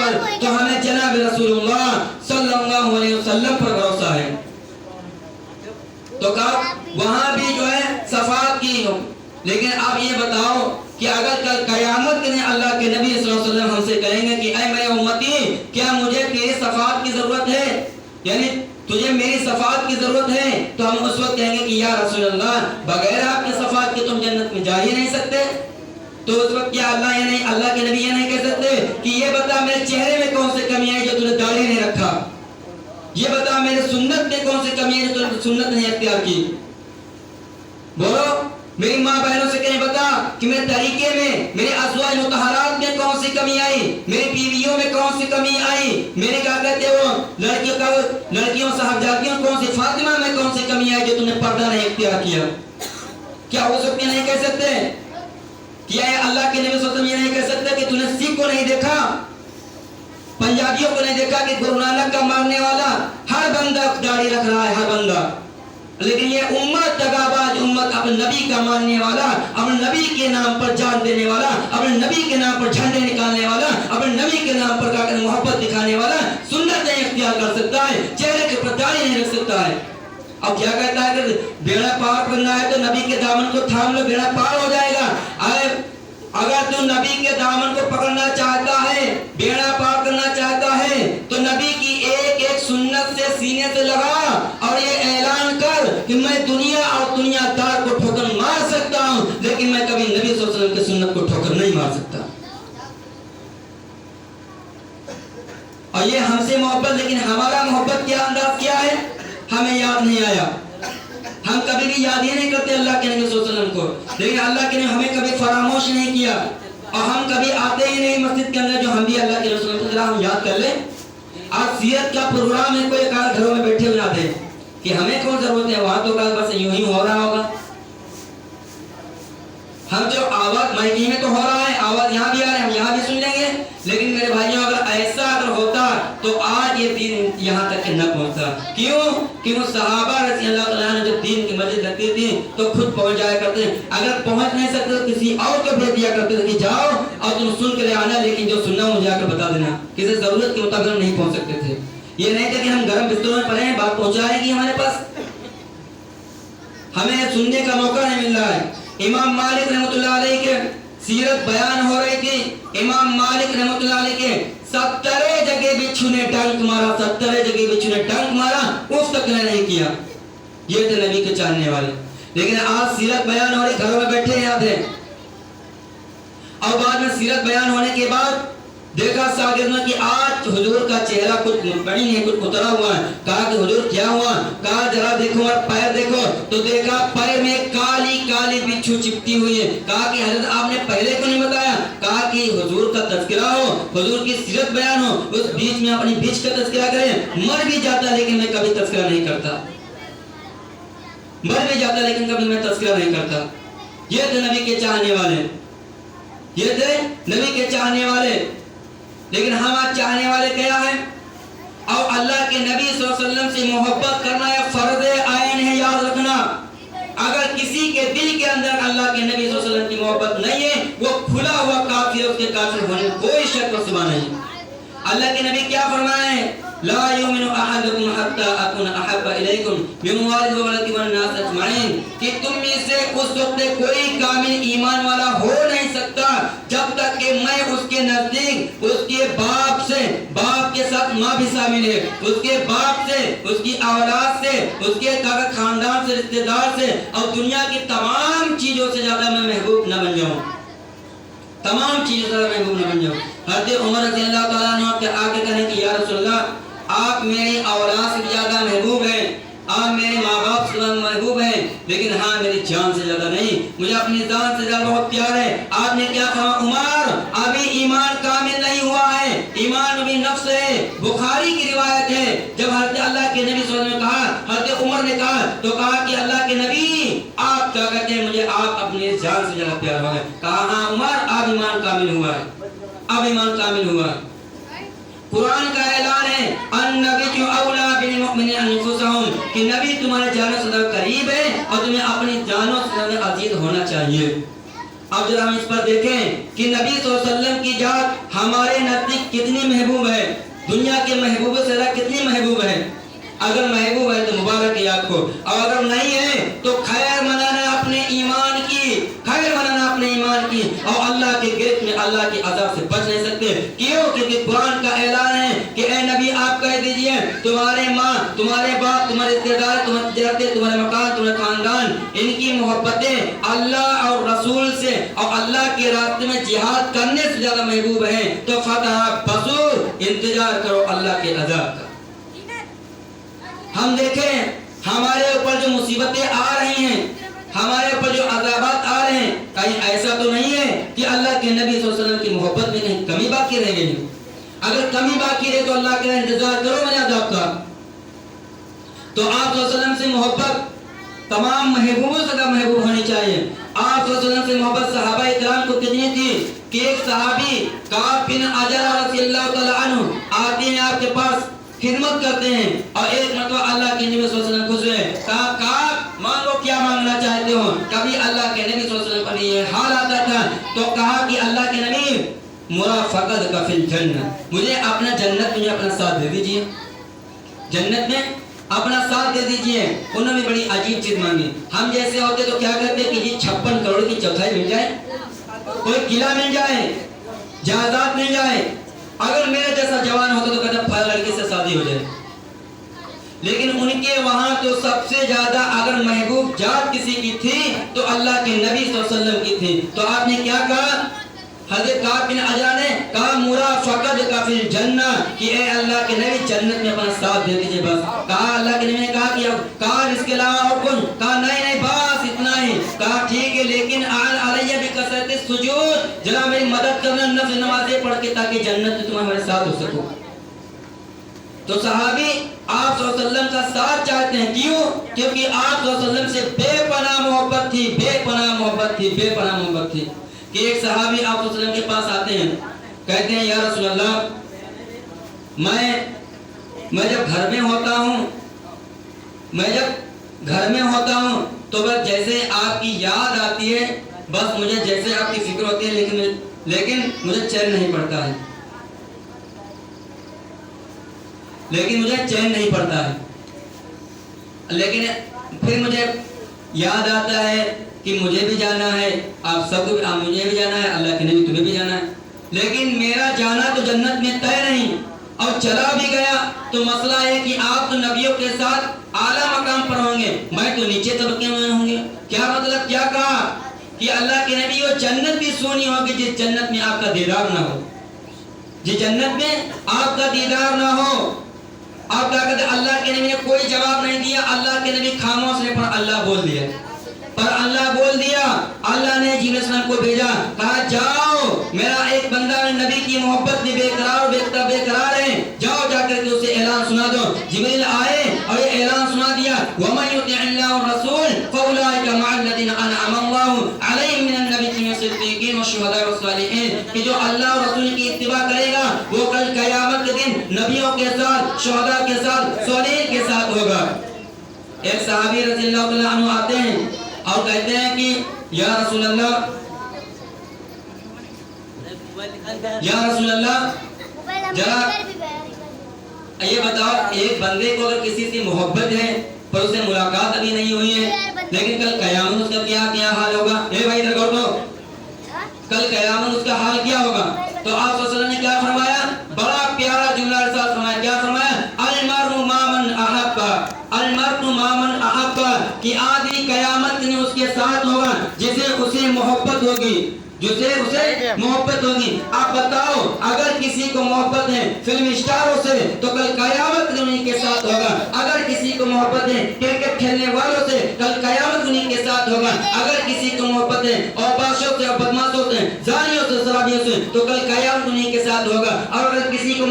پر تو ہمیں جناب رسول اللہ صلی اللہ علیہ وسلم پر بھروسہ ہے۔ تو کہا وہاں بھی جو ہے صفات کی ہو، لیکن آپ یہ بتاؤ کہ اگر کل قیامت کے دن اللہ کے نبی صلی اللہ علیہ وسلم ہم سے کہیں گے کہ اے میرے امتی کیا مجھے تیری صفات کی ضرورت ہے، یعنی تجھے میری صفات کی ضرورت ہے، تو ہم اس وقت کہیں گے کہ یا رسول اللہ بغیر آپ کی صفات کے تم جنت میں جا ہی نہیں سکتے۔ تو اس وقت کیا اللہ کے نبی یہ نہیں کہہ سکتے کہ یہ بتا میرے چہرے میں کون سی کمی ہے جو تُو نے داڑھی نہیں رکھا، یہ بتا میرے سنت میں کون سی کمی ہے جو تُو نے سنت نہیں اختیار کی۔ بولو میری ماں بہنوں سے کہیں بتا کہ میرے طریقے میں، میرے ازواج مطہرات میں کون سی کمی آئی، میری بیویوں میں کون سی کمی آئی، میرے کیا کہتے وہ لڑکیوں صاحبزادیوں کون سی، فاطمہ میں کون سی کمی آئی جو تم نے پردہ نہیں اختیار کیا۔ کیا ہو سکتے نہیں کہہ سکتے؟ کیا اللہ کے نبی صلی اللہ علیہ وسلم یہ نہیں کہہ سکتے کہ تو نے سکھ کو نہیں دیکھا، پنجابیوں کو نہیں دیکھا کہ گرو نانک کا ماننے والا ہر بندہ داڑھی رکھ رہا ہے، ہر بندہ، لیکن یہ امت دغاباز امت اپنے نبی کا ماننے والا، اپنے نبی کے نام پر جان دینے والا، اپنے نبی کے نام پر جھنڈے نکالنے والا، اپنے نبی کے نام پر محبت دکھانے والا سنت نہیں اختیار کر سکتا ہے، چہرے کے پر داڑھی نہیں رکھ سکتا ہے۔ اب کیا کہتا ہے کہ بیڑا پار کرنا ہے تو نبی کے دامن کو تھام لو، بیڑا پار ہو جائے گا۔ اگر تو نبی کے دامن کو پکڑنا چاہتا ہے، بیڑا پار کرنا چاہتا ہے، تو نبی کی ایک ایک سنت سے سینے سے لگا اور یہ اعلان کر کہ میں دنیا اور دنیا دار کو ٹھوکر مار سکتا ہوں، لیکن میں کبھی نبی صلی اللہ علیہ وسلم کی سنت کو ٹھوکر نہیں مار سکتا۔ اور یہ ہم سے محبت، لیکن ہمارا محبت کیا انداز کیا ہے ہمیں یاد نہیں آیا۔ ہم کبھی بھی یاد ہی نہیں کرتے اللہ کے نبی صلی اللہ علیہ وسلم کو، لیکن اللہ کے نبی ہمیں کبھی فراموش نہیں کیا، اور ہم کبھی آتے ہی نہیں مسجد کے اندر جو ہم بھی اللہ کے رسول کو ذرا ہم یاد کر لیں۔ آج سیرت کا پروگرام ہے، کوئی کہا گھروں میں بیٹھے ہوئے نہ دیں کہ ہمیں کون ضرورت ہے، وہاں تو بس یوں ہی ہو رہا ہوگا۔ ہم جو آواز مائکی میں تو ہو رہا ہے، آواز یہاں بھی آ رہا ہے، ہم یہاں بھی سن لیں گے، لیکن میرے بھائیوں اگر ایسا اگر ہوتا تو آج یہ دین یہاں تک نہ پہنچتا۔ کیوں کہ وہ صحابہ رضی اللہ تعالیٰ عنہ جب دین کی مسجد لگتی تھی تو خود پہنچ جایا کرتے، اگر پہنچ نہیں سکتے تو کسی اور کو بھیج دیا کرتے تھے کہ جاؤ اور تم سن کے لے آنا، لیکن جو سننا مجھے آ کر بتا دینا۔ کسی ضرورت کے مطابق نہیں پہنچ سکتے تھے، یہ نہیں تھا کہ ہم گرم بستروں میں پڑے ہیں بات پہنچائے گی ہمارے پاس، ہمیں سننے کا موقع نہیں مل رہا ہے۔ امام مالک رحمۃ اللہ علیہ کے سیرت بیان ہو رہی تھی، امام مالک رحمۃ اللہ علیہ کے 70 جگہ بچھو نے ڈنک مارا، 70 جگہ بچھو نے ڈنک مارا، اس تک نے نہیں کیا۔ یہ تھے نبی کے چاہنے والے، لیکن آج سیرت بیان ہو رہی، گھروں میں بیٹھے یاد ہے، اور بعد میں سیرت بیان ہونے کے بعد دیکھا شاگردوں کی آج حضور کا چہرہ کچھ مطمئن ہے، کچھ اترا ہوا ہے۔ کہا کہ حضور کیا ہوا؟ کہا ذرا دیکھو اور پیر دیکھو، تو دیکھا پیر میں کالی کالی بچھو چپٹی ہوئی ہے۔ کہا کہ حضرت آپ نے پہلے کو نہیں بتایا؟ کہا کہ حضور کا تذکرہ ہو، حضور کی سیرت بیان ہو، اس بیچ میں اپنی بیچ کا تذکرہ کریں۔ مر بھی جاتا لیکن میں کبھی تذکرہ نہیں کرتا، مر بھی جاتا لیکن کبھی میں تذکرہ نہیں کرتا۔ یہ تھے نبی کے چاہنے والے، یہ تھے نبی کے چاہنے والے، لیکن ہم آج چاہنے والے کیا ہیں؟ اور اللہ کے نبی صلی اللہ علیہ وسلم سے محبت کرنا یہ فرض عین ہے، یاد رکھنا۔ اگر کسی کے دل کے اندر اللہ کے نبی صلی اللہ علیہ وسلم کی محبت نہیں ہے، وہ کھلا ہوا کافر ہے، اس کے کافر ہونے میں کوئی شک و شبہ نہیں۔ اللہ کے نبی کیا فرمائے ہیں؟ لا یؤمن احدکم حتی اکون احب الیکم من والدہ وولدہ والناس اجمعین، کہ تم میں سے اس وقت کوئی کامل ایمان والا ہو نہیں سکتا جب تک کہ میں اس کے نزدیک اس کے باپ سے، باپ کے ساتھ ماں بھی شامل ہے، اس کے باپ سے، اس کی اولاد سے، اس کے خاندان سے، رشتہ دار سے، اور دنیا کی تمام چیزوں سے زیادہ میں محبوب نہ بن جاؤں، تمام چیزوں سے محبوب نہ بن جاؤں۔ حضرت عمر رضی اللہ تعالیٰ عنہ کے آگے کہیں کہ یا رسول اللہ آپ میری اولاد سے زیادہ محبوب ہیں، آپ میرے ماں باپ سے زیادہ محبوب ہیں، لیکن ہاں میری جان سے زیادہ نہیں، مجھے اپنی جان سے زیادہ بہت پیار ہے۔ آپ نے کیا کہا؟ عمر ابھی ایمان کامل نہیں ہوا ہے، ایمان ابھی نفس ہے۔ بخاری کی روایت ہے، جب حضرت اللہ کے نبی صلی اللہ علیہ وسلم نے کہا، حضرت عمر نے کہا تو کہا کہ اللہ کے نبی آپ کیا کہتے ہیں؟ مجھے آپ اپنی جان سے زیادہ پیار ہو گئے۔ کہا ہاں عمر اب ایمان کامل ہوا ہے، اب ایمان کامل ہوا ہے۔ قرآن کا اعلان ہے النبی اولا بالمؤمنین انفسہم، کہ نبی تمہارے جانوں سے زیادہ قریب ہے اور تمہیں اپنی جانوں سے زیادہ عزیز ہونا چاہیے۔ اب ذرا ہم اس پر دیکھیں کہ نبی صلی اللہ علیہ وسلم کی ذات ہمارے نزدیک کتنی محبوب ہے، دنیا کے محبوبوں سے کتنی محبوب ہے۔ اگر محبوب ہے تو مبارک ہے آپ کو، اور اگر نہیں ہے تو خیر منانا اپنے ایمان کی، خیر منانا اپنے ایمان کی، اور اللہ کے گرفت میں اللہ کے عذاب سے بچ نہیں سکتے۔ کیوں؟ کیونکہ قرآن کا اعلان ہے کہ اے نبی آپ کہہ دیجئے تمہارے ماں، تمہارے باپ، تمہارے رشتے دار، تمہاری تجارتیں، تمہارے مکان، تمہارے خاندان، ان کی محبتیں اللہ اور رسول سے اور اللہ کے راستے میں جہاد کرنے سے زیادہ محبوب ہیں۔ تو فتح بصور، انتظار کرو اللہ کے عذاب کا۔ ہم دیکھیں ہمارے اوپر جو مصیبتیں آ رہی ہیں، ہمارے اوپر جو عذابات آ رہے ہیں، کہیں ایسا تو نہیں ہے کہ اللہ کے نبی صلی اللہ علیہ وسلم کی محبت میں کہیں کمی باقی رہ گئی ہے؟ اگر کمی باقی رہے تو اللہ کے انتظار کرو میرے عذاب کا۔ تو آپ صلی اللہ علیہ وسلم سے محبت تمام محبوبوں سے زیادہ محبوب ہونی چاہیے۔ آپ صلی اللہ علیہ وسلم سے محبت صحابہ کرام کو کتنی تھی کہ ایک صحابی کعب بن عجلہ رضی اللہ تعالی عنہ آتے ہیں آپ کے پاس، خدمت کرتے ہیں، اور ایک مرتبہ اللہ کے نبی صلی اللہ علیہ وسلم خوش ہوئے، کہا کعب مانگو کیا مانگنا چاہتے ہو۔ کبھی اللہ کے نبی صلی اللہ علیہ وسلم پر یہ حال آتا تھا تو کہا کہ اللہ کے نبی مرافقت کا فی الجنہ، مجھے اپنا جنت میں اپنا ساتھ دے دیجئے، جنت میں اپنا ساتھ دے دیجئے۔ انہوں نے بڑی عجیب چیز مانگی۔ ہم جیسے ہوتے تو کیا کرتے کہ یہ 56 کروڑ کی چوتھائی مل جائے، کوئی قلعہ مل جائے، جائیداد مل جائے، اگر میرے جیسا جوان ہوتا تو کہتا پھر لڑکی سے شادی ہو جائے۔ لیکن ان کے وہاں تو سب سے زیادہ اگر محبوب ذات کسی کی تھی تو اللہ کے نبی صلی اللہ علیہ وسلم کی تھی۔ تو آپ نے کیا کہا؟ حضرت کعب بن عجلہ نے کہا مرافقت کا فی الجنہ، کہ اے اللہ کے نبی جنت میں اپنا ساتھ دے دیجئے بس۔ کہا اللہ کے نبی نے کہا کہ کہا اس کے علاوہ اور کچھ؟ کہا نہیں نہیں بس اتنا ہی۔ کہا ٹھیک ہے لیکن علیہ بکثرت السجود، ذرا میری مدد کرنا نفل نمازیں پڑھ کے تاکہ جنت میں تم ہمارے ساتھ ہو سکو۔ تو صحابی آپ صلی اللہ علیہ وسلم کا ساتھ چاہتے ہیں، کیوں؟ کیونکہ آپ صلی اللہ علیہ وسلم سے بے پناہ محبت تھی، بے پناہ محبت تھی، بے پناہ محبت تھی کہ ایک صحابی آپ صلی اللہ علیہ وسلم کے پاس آتے ہیں، کہتے ہیں یا رسول اللہ میں جب گھر میں ہوتا ہوں تو بس جیسے آپ کی یاد آتی ہے، بس مجھے جیسے آپ کی فکر ہوتی ہے، لیکن مجھے چین نہیں پڑتا ہے، لیکن پھر مجھے یاد آتا ہے کہ مجھے بھی جانا ہے، آپ سب کو مجھے بھی جانا ہے، اللہ کے نبی تمہیں بھی جانا ہے، لیکن میرا جانا تو جنت میں طے نہیں، اور چلا بھی گیا تو مسئلہ ہے کہ آپ تو نبیوں کے ساتھ اعلیٰ مقام پر ہوں گے، میں تو نیچے طبقے میں ہوں گے۔ کیا مطلب؟ کیا کہا کہ اللہ کے نبی وہ جنت بھی سونی ہوگی جس جنت میں آپ کا دیدار نہ ہو، جس جنت میں آپ کا دیدار نہ ہو۔ آپ کیا کہتے ہیں؟ اللہ کے نبی نے کوئی جواب نہیں دیا، اللہ کے نبی خاموش رہے، پر اللہ بول دیا، اللہ نے جبرائیل علیہ السلام کو بھیجا، کہا جاؤ میرا ایک بندہ نبی کی محبت میں بے قرار ہے، جاؤ جا کر کے اسے اعلان سنا دو۔ جبرائیل آئے اور یہ اعلان سنا دیا، وَمَن يُطِعِ اللَّهَ وَالرَّسُولَ فَأُولَٰئِكَ مَعَ الَّذِينَ أَنْعَمَ اللَّهُ عَلَيْهِم مِّنَ النَّبِيِّينَ وَالصِّدِّيقِينَ وَالشُّهَدَاءِ وَالصَّالِحِينَ، کہ جو اللہ اور رسول کی اتباع کرے گا وہ کل قیامت کے دن نبیوں کے ساتھ، شہداء کے ساتھ، صالحین کے ساتھ ہوگا۔ ایک صحابی رضی اللہ تعالیٰ عنہ آتے ہیں اور کہتے ہیں کہ یا رسول اللہ ذرا یہ بتاؤ، ایک بندے کو اگر کسی سے محبت ہے پر اسے ملاقات ابھی نہیں ہوئی ہے، لیکن کل قیامت اس کا کیا حال ہوگا؟ اے بھائی ادھر غور کرو، کل قیامت اس کا حال کیا ہوگا؟ تو آپ صلی اللہ علیہ وسلم نے کیا فرمایا؟ بڑا پیارا جملہ ارشاد فرمایا، کیا فرمایا؟ المرء ما من احب، المرء ما من احب، کہ آدمی قیامت میں اس کے ساتھ ہوگا جسے اسے محبت ہوگی، آپ بتاؤ اگر کسی کو محبت ہے فلم اسٹاروں سے تو کل قیامت میں انہی کے ساتھ ہوگا، اگر کسی کو محبت ہے کرکٹ کھیلنے والوں سے کل قیامت انہی کے ساتھ ہوگا، اگر کسی کو محبت ہے اوباشوں سے، بدماشوں سے، زانیوں سے، شرابیوں سے تو کل قیامت انہی کے ساتھ ہوگا، اور اگر کسی کو